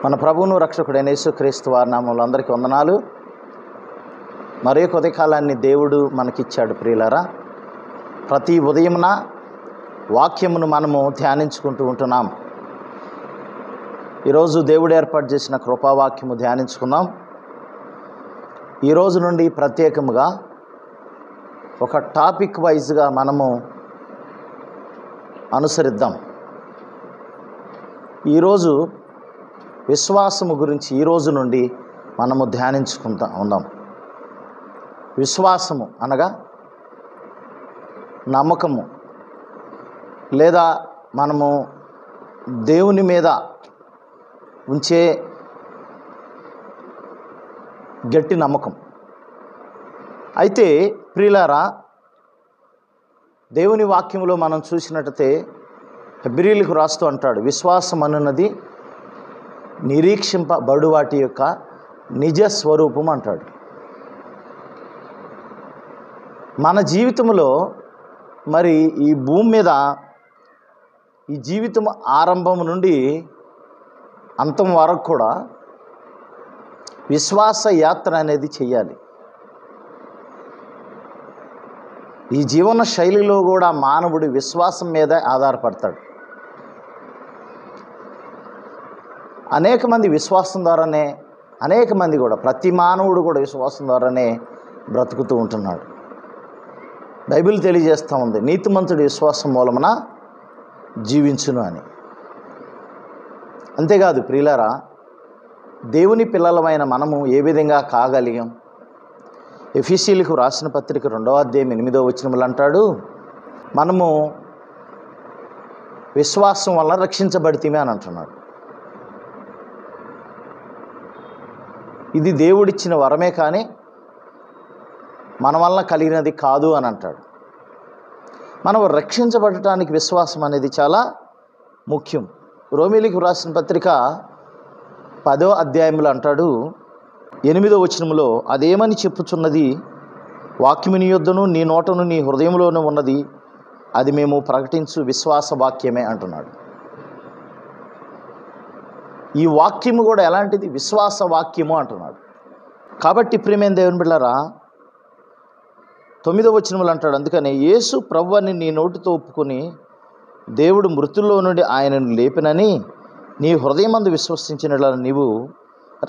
మన ప్రభువును రక్షకుడైన యేసుక్రీస్తు వారి నామములో అందరికీ వందనాలు. మరే కొద్ది కాలాన్ని దేవుడు మనకిచ్చాడు ప్రియులారా. ప్రతి ఉదయమున వాక్యమును మనము ధ్యానించుకుంటూ ఉంటున్నాం. ఈరోజు దేవుడు ఏర్పాటు చేసిన కృపావాక్యము ధ్యానించుకుందాం. ఈరోజు నుండి ప్రత్యేకముగా ఒక టాపిక్ వైజ్గా మనము అనుసరిద్దాం. ఈరోజు విశ్వాసము గురించి ఈరోజు నుండి మనము ఉందాం. విశ్వాసము అనగా నమ్మకము, లేదా మనము దేవుని మీద ఉంచే గట్టి నమ్మకం. అయితే ప్రియులారా, దేవుని వాక్యములో మనం చూసినట్టయితే హెబ్రీయులకు రాస్తూ అంటాడు, విశ్వాసం అనున్నది నిరీక్షింపబడు వాటి యొక్క నిజ స్వరూపం అంటాడు. మన జీవితంలో మరి ఈ భూమి మీద ఈ జీవితం ఆరంభం నుండి అంతం వరకు కూడా విశ్వాస యాత్ర అనేది చేయాలి. ఈ జీవన శైలిలో కూడా మానవుడి విశ్వాసం మీద ఆధారపడతాడు. అనేక మంది విశ్వాసం ద్వారానే, అనేక మంది కూడా, ప్రతి మానవుడు కూడా విశ్వాసం ద్వారానే బ్రతుకుతూ ఉంటున్నాడు. బైబిల్ తెలియజేస్తూ ఉంది, నీతిమంతుడి విశ్వాసం మూలమున జీవించును అని. అంతేకాదు ప్రియులారా, దేవుని పిల్లలమైన మనము ఏ విధంగా కాగలిగాం? ఎఫెసీయులకు రాసిన పత్రిక 2వ అధ్యాయం 8వ వచనములు అంటాడు, మనము విశ్వాసం వల్ల రక్షించబడితేమే అని అంటున్నాడు. ఇది దేవుడిచ్చిన వరమే కానీ మన వల్ల కలిగినది కాదు అని అంటాడు. మనం రక్షించబడటానికి విశ్వాసం అనేది చాలా ముఖ్యం. రోమీయులకు రాసిన పత్రిక 10వ అధ్యాయంలో అంటాడు, 8వ వచనములో, అదేమని చెప్పుచున్నది, వాక్యము నీ యొద్దను నీ నోటను నీ హృదయంలోనూ ఉన్నది, అది మేము ప్రకటించు విశ్వాస వాక్యమే అంటున్నాడు. ఈ వాక్యము కూడా ఎలాంటిది? విశ్వాస వాక్యము అంటున్నాడు. కాబట్టి ప్రియమైన దేవుని బిడ్డలారా, 9వ వచనములు అంటాడు, అందుకని యేసు ప్రభువని నీ నోటితో ఒప్పుకొని దేవుడు మృతుల్లో నుండి ఆయనను లేపినని నీ హృదయమందు విశ్వసించిన నీవు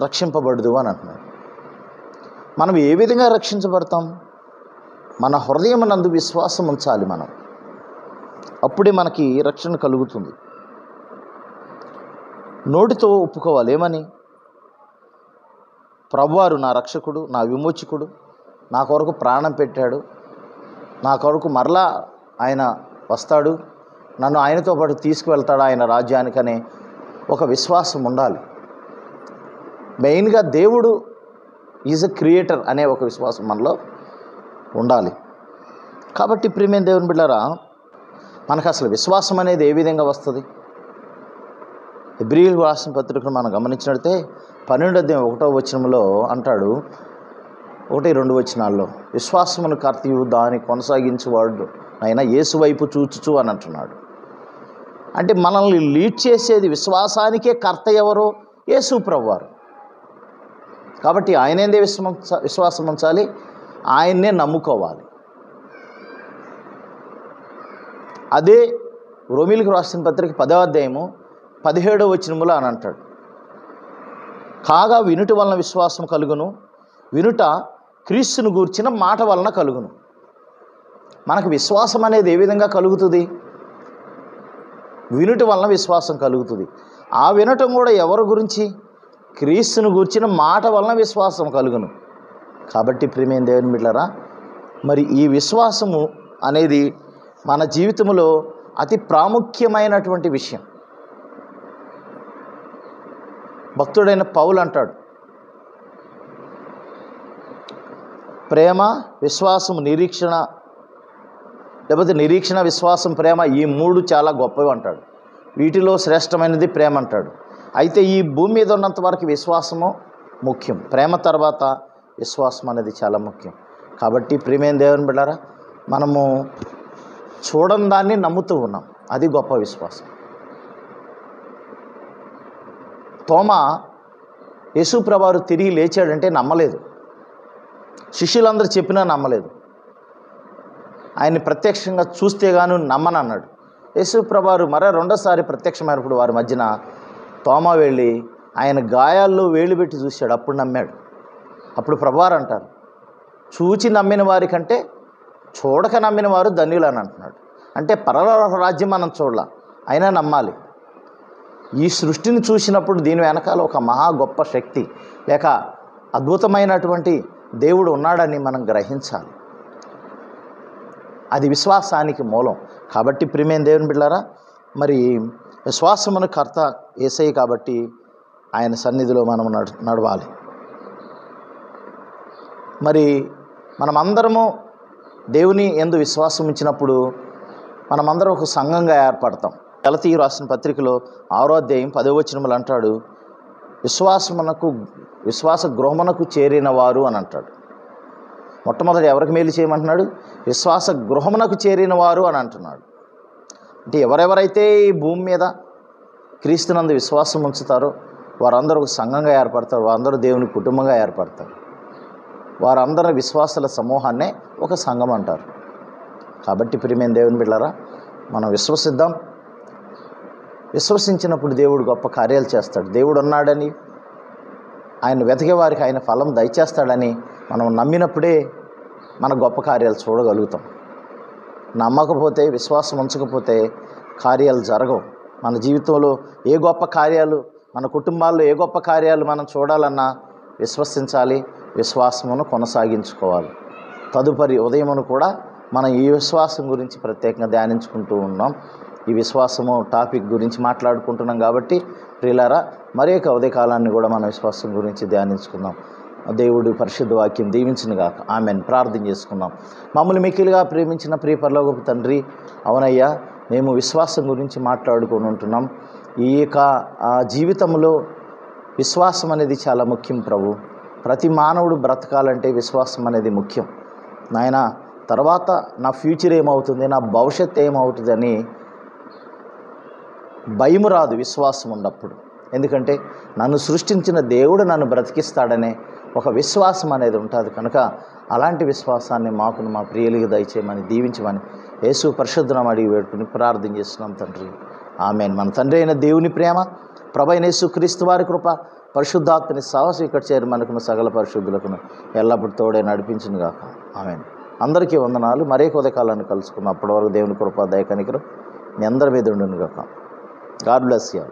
రక్షింపబడదు అని అంటున్నాడు. మనం ఏ విధంగా రక్షించబడతాం? మన హృదయమునందు విశ్వాసం ఉంచాలి మనం. అప్పుడే మనకి రక్షణ కలుగుతుంది. నోటితో ఒప్పుకోవాలి. ఏమని? ప్రభువారు నా రక్షకుడు, నా విమోచకుడు, నా కొరకు ప్రాణం పెట్టాడు, నా కొరకు మరలా ఆయన వస్తాడు, నన్ను ఆయనతో పాటు తీసుకువెళ్తాడు ఆయన రాజ్యానికనే ఒక విశ్వాసం ఉండాలి. మెయిన్గా దేవుడు ఈజ్ ఎ క్రియేటర్ అనే ఒక విశ్వాసం మనలో ఉండాలి. కాబట్టి ప్రియమైన దేవుని బిడ్డలారా, మనకు అసలు విశ్వాసం అనేది ఏ విధంగా వస్తుంది? హెబ్రీయులకు రాసిన పత్రికను మనం గమనించినట్లయితే 12వ అధ్యాయం 1వ వచనంలో అంటాడు, 1-2 వచనాల్లో, విశ్వాసమును కర్తయు దాన్ని కొనసాగించేవాడు అయినా యేసు వైపు చూచుచు అని అంటున్నాడు. అంటే మనల్ని లీడ్ చేసేది విశ్వాసానికే కర్త ఎవరో? యేసు ప్రభువారు. కాబట్టి ఆయనేందే విశ్వాసం ఉంచాలి, ఆయన్నే నమ్ముకోవాలి. అదే రోమీయులకు రాసిన పత్రిక 10వ అధ్యాయము 17వ వచనములో అని అంటాడు, కాగా వినుట వలన విశ్వాసం కలుగును, వినుట క్రీస్తును గూర్చిన మాట వలన కలుగును. మనకు విశ్వాసం అనేది ఏ విధంగా కలుగుతుంది? వినుట వలన విశ్వాసం కలుగుతుంది. ఆ వినటం కూడా ఎవరి గురించి? క్రీస్తును గూర్చిన మాట వలన విశ్వాసం కలుగును. కాబట్టి ప్రియమైన దేవుని బిడ్డలారా, మరి ఈ విశ్వాసము అనేది మన జీవితంలో అతి ప్రాముఖ్యమైనటువంటి విషయం. భక్తుడైన పౌలు అంటాడు, ప్రేమ, విశ్వాసము, నిరీక్షణ, లేకపోతే నిరీక్షణ, విశ్వాసం, ప్రేమ, ఈ 3 చాలా గొప్పవి అంటాడు. వీటిలో శ్రేష్టమైనది ప్రేమ అంటాడు. అయితే ఈ భూమి మీద ఉన్నంత వరకు విశ్వాసము ముఖ్యం. ప్రేమ తర్వాత విశ్వాసం అనేది చాలా ముఖ్యం. కాబట్టి ప్రియమైన దేవుని బిడ్డలారా, మనము చూడని దాన్ని నమ్ముతూ ఉన్నాం, అది గొప్ప విశ్వాసం. తోమా యేసు ప్రభువారు తిరిగి లేచాడంటే నమ్మలేదు. శిష్యులందరూ చెప్పినా నమ్మలేదు. ఆయన్ని ప్రత్యక్షంగా చూస్తే గాను నమ్మనన్నాడు. యేసు ప్రభువారు రెండోసారి ప్రత్యక్షమైనప్పుడు వారి మధ్యన తోమా వెళ్ళి ఆయన గాయాల్లో వేలు పెట్టి చూశాడు. అప్పుడు నమ్మాడు. అప్పుడు ప్రభువారు అంటారు, చూచి నమ్మిన వారి కంటే చూడక నమ్మిన వారు ధన్యులు అని అంటున్నాడు. అంటే పరలోక రాజ్యం మనం చూడాల, అయినా నమ్మాలి. ఈ సృష్టిని చూసినప్పుడు దీని వెనకాల ఒక మహా గొప్ప శక్తి లేక అద్భుతమైనటువంటి దేవుడు ఉన్నాడని మనం గ్రహించాలి. అది విశ్వాసానికి మూలం. కాబట్టి ప్రియమైన దేవుని బిడ్డలారా, మరి విశ్వాసమును కర్త యేసయ్య కాబట్టి ఆయన సన్నిధిలో మనం నడవాలి. మరి మనమందరము దేవుని యందు విశ్వాసం ఉంచినప్పుడు మనమందరం ఒక సంఘంగా ఏర్పడతాం. గలతీ రాసిన పత్రికలో 6వ అధ్యాయం 10వ వచనములు అంటాడు, విశ్వాస గృహమునకు చేరిన వారు అని అంటాడు. మొట్టమొదటి ఎవరికి మేలు చేయమంటున్నాడు? విశ్వాస గృహమునకు చేరిన వారు అని అంటున్నాడు. అంటే ఎవరెవరైతే ఈ భూమి మీద క్రీస్తునందు విశ్వాసం ఉంచుతారో వారందరూ ఒక సంఘంగా ఏర్పడతారు. వారందరూ దేవుని కుటుంబంగా ఏర్పడతారు. వారందరూ విశ్వాసాల సమూహాన్నే ఒక సంఘం అంటారు. కాబట్టి ప్రియమైన దేవుని బిడ్డలారా, మనం విశ్వసిద్దాం. విశ్వసించినప్పుడు దేవుడు గొప్ప కార్యాలు చేస్తాడు. దేవుడు ఉన్నాడని, ఆయన వెతికే వారికి ఆయన ఫలం దయచేస్తాడని మనం నమ్మినప్పుడే మన గొప్ప కార్యాలు చూడగలుగుతాం. నమ్మకపోతే, విశ్వాసం ఉంచకపోతే కార్యాలు జరగవు. మన జీవితంలో ఏ గొప్ప కార్యాలు, మన కుటుంబాల్లో ఏ గొప్ప కార్యాలు మనం చూడాలన్నా విశ్వసించాలి, విశ్వాసమును కొనసాగించుకోవాలి. తదుపరి ఉదయమును కూడా మనం ఈ విశ్వాసం గురించి ప్రత్యేకంగా ధ్యానించుకుంటూ ఉన్నాం. ఈ విశ్వాసము టాపిక్ గురించి మాట్లాడుకుంటున్నాం కాబట్టి ప్రియులారా, మరి యొక్క ఉదయకాలాన్ని కూడా మన విశ్వాసం గురించి ధ్యానించుకుందాం. దేవుడు పరిశుద్ధ వాక్యం దీవించిన గాక. ఆమెన్. ప్రార్థన చేసుకుందాం. మమ్మల్ని మిక్కిలిగా ప్రేమించిన ప్రియ పరలోకపు తండ్రి, అవునయ్యా, మేము విశ్వాసం గురించి మాట్లాడుకొని ఉంటున్నాం. ఈ యొక్క జీవితంలో విశ్వాసం అనేది చాలా ముఖ్యం ప్రభు. ప్రతి మానవుడు బ్రతకాలంటే విశ్వాసం అనేది ముఖ్యం నాయన. తర్వాత నా ఫ్యూచర్ ఏమవుతుంది, నా భవిష్యత్తు ఏమవుతుంది అని భయం రాదు విశ్వాసం ఉన్నప్పుడు. ఎందుకంటే నన్ను సృష్టించిన దేవుడు నన్ను బ్రతికిస్తాడనే ఒక విశ్వాసం అనేది ఉంటుంది. కనుక అలాంటి విశ్వాసాన్ని మాకును మా ప్రియులకి దయచేయమని, దీవించమని యేసు పరిశుద్ధనామం అడిగి వేడుకుని ప్రార్థన చేస్తున్నాం తండ్రి. ఆమేన్. మన తండ్రి అయిన దేవుని ప్రేమ, ప్రభువైన యేసు క్రీస్తు వారి కృప, పరిశుద్ధాత్మని సహవాసం ఇక్కడ చేరి మనకును సకల పరిశుద్ధులకును ఎల్లప్పుడూ తోడే నడిపించును గాక. ఆమేన్. అందరికీ వందనాలు. మరే ఉదయకాలాన్ని కలుసుకున్నాం. అప్పటి వరకు దేవుని కృప, దయ, కనికరం మీ అందరి మీద ఉండును గాక. God bless you.